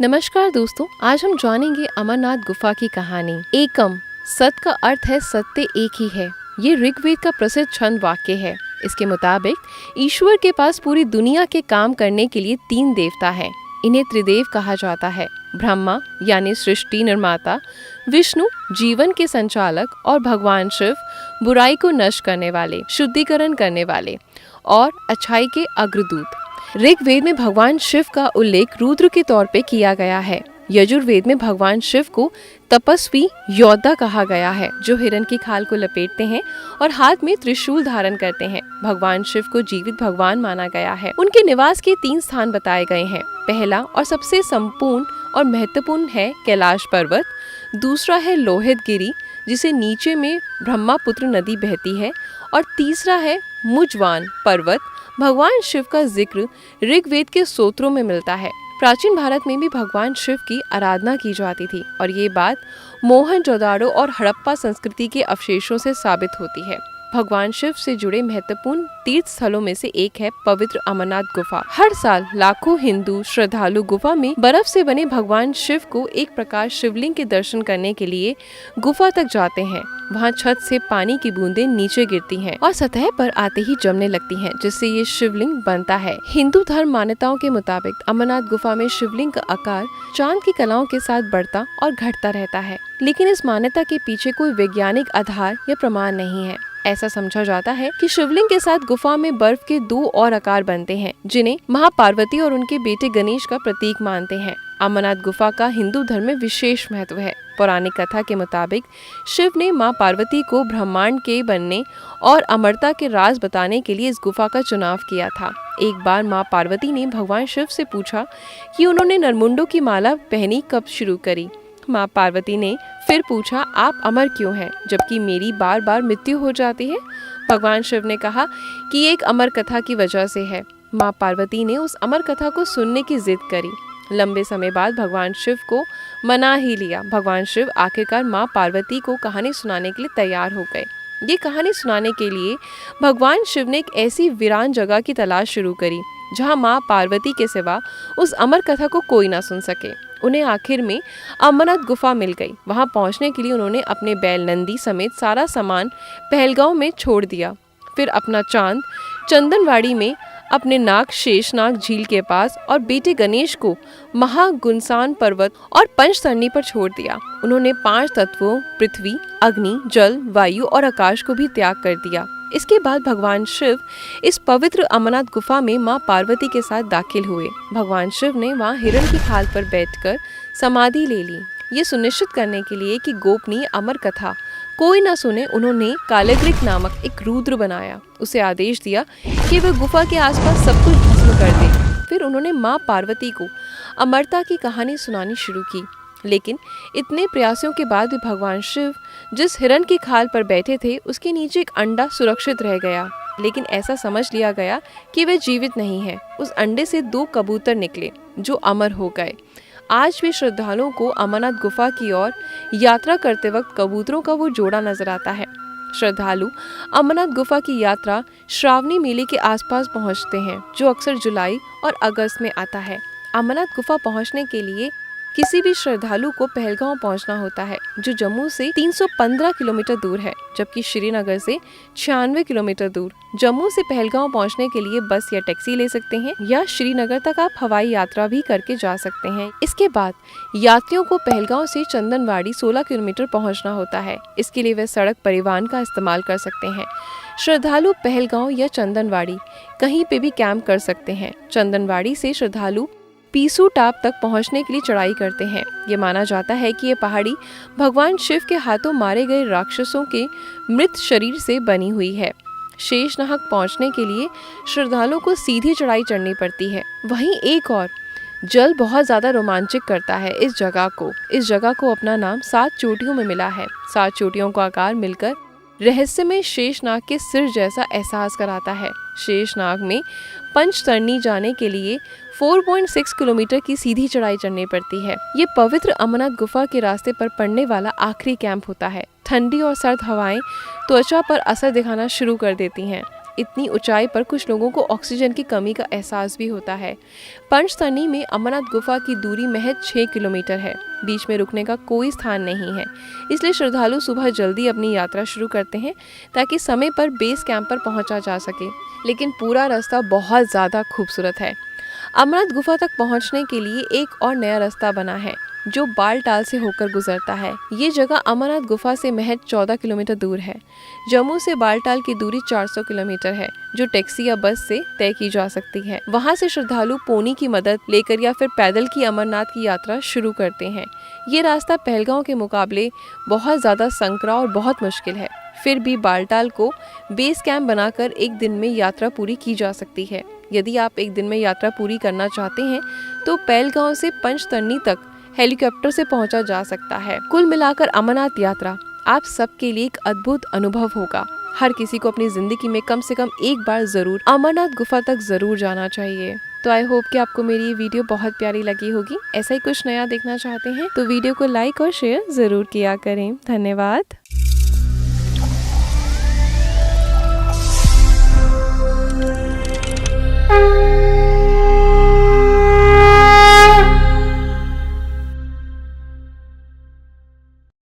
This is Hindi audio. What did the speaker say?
नमस्कार दोस्तों, आज हम जानेंगे अमरनाथ गुफा की कहानी। एकम सत का अर्थ है सत्य एक ही है। ये ऋग्वेद का प्रसिद्ध छंद वाक्य है। इसके मुताबिक ईश्वर के पास पूरी दुनिया के काम करने के लिए 3 देवता हैं। इन्हें त्रिदेव कहा जाता है। ब्रह्मा यानी सृष्टि निर्माता, विष्णु जीवन के संचालक और भगवान शिव बुराई को नष्ट करने वाले, शुद्धिकरण करने वाले और अच्छाई के अग्रदूत। ऋग्वेद में भगवान शिव का उल्लेख रुद्र के तौर पे किया गया है। यजुर्वेद में भगवान शिव को तपस्वी योद्धा कहा गया है, जो हिरण की खाल को लपेटते हैं और हाथ में त्रिशूल धारण करते हैं। भगवान शिव को जीवित भगवान माना गया है। उनके निवास के 3 स्थान बताए गए हैं। पहला और सबसे संपूर्ण और महत्वपूर्ण है कैलाश पर्वत। दूसरा है लोहित गिरी, जिसे नीचे में ब्रह्मपुत्र नदी बहती है। और तीसरा है मुजवान पर्वत। भगवान शिव का जिक्र ऋग्वेद के स्तोत्रों में मिलता है। प्राचीन भारत में भी भगवान शिव की आराधना की जाती थी और ये बात मोहनजोदाड़ो और हड़प्पा संस्कृति के अवशेषों से साबित होती है। भगवान शिव से जुड़े महत्वपूर्ण तीर्थ स्थलों में से एक है पवित्र अमरनाथ गुफा। हर साल लाखों हिंदू श्रद्धालु गुफा में बर्फ से बने भगवान शिव को एक प्रकार शिवलिंग के दर्शन करने के लिए गुफा तक जाते हैं। वहाँ छत से पानी की बूंदें नीचे गिरती हैं और सतह पर आते ही जमने लगती हैं, जिससे ये शिवलिंग बनता है। हिंदू धर्म मान्यताओं के मुताबिक अमरनाथ गुफा में शिवलिंग का आकार चांद की कलाओं के साथ बढ़ता और घटता रहता है, लेकिन इस मान्यता के पीछे कोई वैज्ञानिक आधार या प्रमाण नहीं है। ऐसा समझा जाता है कि शिवलिंग के साथ गुफा में बर्फ के 2 और आकार बनते हैं, जिन्हें महापार्वती और उनके बेटे गणेश का प्रतीक मानते हैं। अमरनाथ गुफा का हिंदू धर्म में विशेष महत्व है। पौराणिक कथा के मुताबिक शिव ने मां पार्वती को ब्रह्मांड के बनने और अमरता के राज बताने के लिए इस गुफा का चुनाव किया था। एक बार मां पार्वती ने भगवान शिव से पूछा कि उन्होंने नरमुंडों की माला पहनी कब शुरू करी। मां पार्वती ने फिर पूछा, आप अमर क्यों हैं जबकि मेरी बार बार मृत्यु हो जाती है। भगवान शिव ने कहा कि एक अमर कथा की वजह से है। मां पार्वती ने उस अमर कथा को सुनने की जिद करी। लंबे समय बाद भगवान शिव को मना ही लिया। भगवान शिव आखिरकार मां पार्वती को कहानी सुनाने के लिए तैयार हो गए। ये कहानी सुनाने के लिए भगवान शिव ने एक ऐसी वीरान जगह की तलाश शुरू करी जहां मां पार्वती के सिवा उस अमर कथा को कोई ना सुन सके। उन्हें आखिर में अमरनाथ गुफा मिल गई। वहां पहुंचने के लिए उन्होंने अपने बैल नंदी समेत सारा सामान पहलगांव में छोड़ दिया। फिर अपना चांद चंदनवाड़ी में अपने नाग शेषनाग झील के पास और बेटे गणेश को महागुनसान पर्वत और पंचतरणी पर छोड़ दिया। उन्होंने 5 तत्वों पृथ्वी, अग्नि, जल, वायु और आकाश को भी त्याग कर दिया। इसके बाद भगवान शिव इस पवित्र अमरनाथ गुफा में मां पार्वती के साथ दाखिल हुए। भगवान शिव ने वहां हिरण की खाल पर बैठकर समाधि ले ली। ये सुनिश्चित करने के लिए कि गोपनीय अमर कथा कोई न सुने, उन्होंने कालग्रिक नामक एक रुद्र बनाया। उसे आदेश दिया कि वह गुफा के आसपास सब कुछ भस्म कर दे। फिर उन्होंने मां पार्वती को अमरता की कहानी सुनानी शुरू की। लेकिन इतने प्रयासों के बाद भी भगवान शिव जिस हिरण की खाल पर बैठे थे, उसके नीचे एक अंडा सुरक्षित रह गया। लेकिन ऐसा समझ लिया गया कि वह जीवित नहीं है। उस अंडे से 2 कबूतर निकले जो अमर हो गए। आज भी श्रद्धालुओं को अमरनाथ गुफा की ओर यात्रा करते वक्त कबूतरों का वो जोड़ा नजर आता है। श्रद्धालु अमरनाथ गुफा की यात्रा श्रावणी मेले के आसपास पहुंचते हैं, जो अक्सर जुलाई और अगस्त में आता है। अमरनाथ गुफा पहुंचने के लिए किसी भी श्रद्धालु को पहलगांव पहुंचना होता है, जो जम्मू से 315 किलोमीटर दूर है, जबकि श्रीनगर से 96 किलोमीटर दूर। जम्मू से पहलगांव पहुंचने के लिए बस या टैक्सी ले सकते हैं, या श्रीनगर तक आप हवाई यात्रा भी करके जा सकते हैं। इसके बाद यात्रियों को पहलगांव से चंदनवाड़ी 16 किलोमीटर पहुंचना होता है। इसके लिए वे सड़क परिवहन का इस्तेमाल कर सकते हैं। श्रद्धालु पहलगांव या चंदनवाड़ी कहीं पे भी कैंप कर सकते हैं। चंदनवाड़ी से श्रद्धालु पीसू टाप तक पहुंचने के लिए चढ़ाई करते हैं। ये माना जाता है कि ये पहाड़ी भगवान शिव के हाथों मारे गए राक्षसों के मृत शरीर से बनी हुई है। शेषनाग पहुंचने के लिए श्रद्धालुओं को सीधी चढ़ाई चढ़नी पड़ती है। वहीं एक और जल बहुत ज्यादा रोमांचक करता है इस जगह को अपना नाम 7 चोटियों में मिला है। 7 चोटियों का आकार मिलकर रहस्यमय शेषनाग के सिर जैसा एहसास कराता है। शेषनाग में पंचतरणी जाने के लिए 4.6 किलोमीटर की सीधी चढ़ाई चढ़नी पड़ती है। ये पवित्र अमरनाथ गुफा के रास्ते पर पड़ने वाला आखिरी कैंप होता है। ठंडी और सर्द हवाएं त्वचा पर असर दिखाना शुरू कर देती हैं। इतनी ऊंचाई पर कुछ लोगों को ऑक्सीजन की कमी का एहसास भी होता है। पंचतनी में अमरनाथ गुफा की दूरी महज 6 किलोमीटर है। बीच में रुकने का कोई स्थान नहीं है, इसलिए श्रद्धालु सुबह जल्दी अपनी यात्रा शुरू करते हैं ताकि समय पर बेस कैंप पर पहुंचा जा सके। लेकिन पूरा रास्ता बहुत ज़्यादा खूबसूरत है। अमरनाथ गुफा तक पहुंचने के लिए एक और नया रास्ता बना है जो बालटाल से होकर गुजरता है। ये जगह अमरनाथ गुफा से महज 14 किलोमीटर दूर है। जम्मू से बालटाल की दूरी 400 किलोमीटर है, जो टैक्सी या बस से तय की जा सकती है। वहाँ से श्रद्धालु पोनी की मदद लेकर या फिर पैदल की अमरनाथ की यात्रा शुरू करते हैं। ये रास्ता पहलगांव के मुकाबले बहुत ज़्यादा संकरा और बहुत मुश्किल है। फिर भी बालटाल को बेस कैंप बनाकर एक दिन में यात्रा पूरी की जा सकती है। यदि आप एक दिन में यात्रा पूरी करना चाहते हैं तो पहलगांव से पंचतनी तक हेलीकॉप्टर से पहुंचा जा सकता है। कुल मिलाकर अमरनाथ यात्रा आप सबके लिए एक अद्भुत अनुभव होगा। हर किसी को अपनी जिंदगी में कम से कम एक बार जरूर अमरनाथ गुफा तक जरूर जाना चाहिए। तो आई होप कि आपको मेरी ये वीडियो बहुत प्यारी लगी होगी। ऐसा ही कुछ नया देखना चाहते हैं तो वीडियो को लाइक और शेयर जरूर किया करें। धन्यवाद।